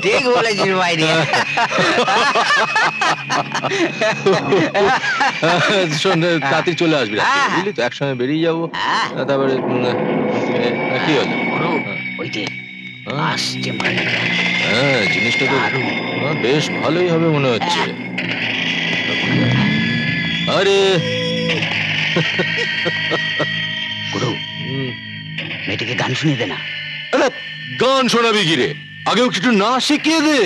ঠিক বলেছিস বাইরে। শোন, তাড়াতাড়ি চলে আসবি, বুঝলি তো, একসঙ্গে বেরিয়ে যাবো। তারপরে কি হলো? ওই যে আসছে মালটা। হ্যাঁ, জিনিসটা তো বেশ ভালোই হবে মনে হচ্ছে। আরে গুরু, মেয়েটিকে গান শুনিয়ে দে না। গান শোনাবি কি রে? আগেও কিছু না শিখিয়ে দে।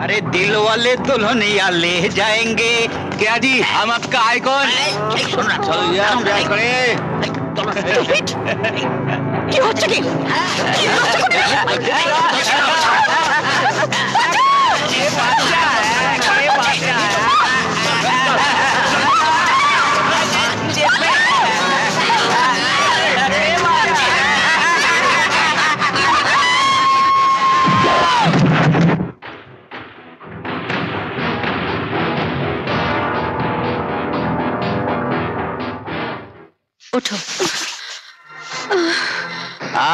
अरे दिल वाले दुल्हनिया ले जाएंगे क्या जी, हम आपका आइकॉन। सुन रहा चल यार, क्या करे কি হচ্ছে কি? ওঠো।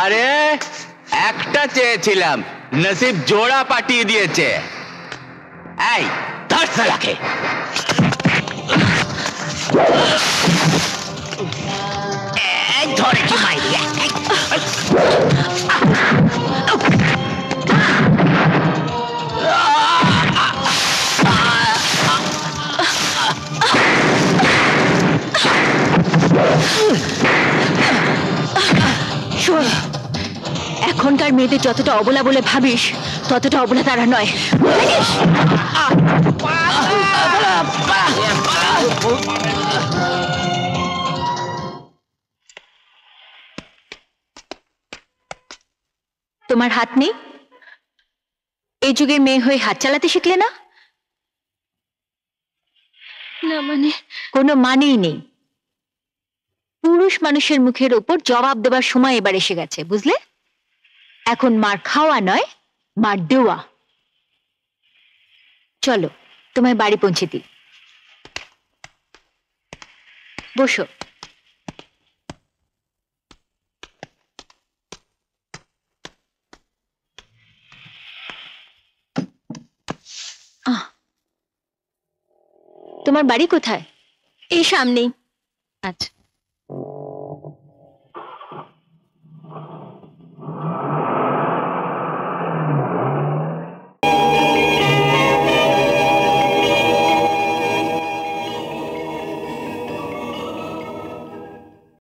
আরে একটা চেয়েছিলাম, নসিব জোড়া পাঠিয়ে দিয়েছে। এই ধর শালাকে। এই ধরে কি মাইরি। শোন, এখনকার মেয়েদের যতটা অবলা বলে ভাবিস ততটা অবলা তারা নয়। তোমার হাত নেই? এই যুগের মেয়ে হয়ে হাত চালাতে শিখলে না? না মানে? কোনো মানেই নেই। পুরুষ মানুষের মুখের ওপর জবাব দেবার সময় এবার এসে গেছে, বুঝলে? এখন মার খাওয়া নয়, মার দেওয়া। চলো তোমায় বাড়ি পৌঁছে দিই। বসো। তোমার বাড়ি কোথায়? এই সামনেই। আচ্ছা।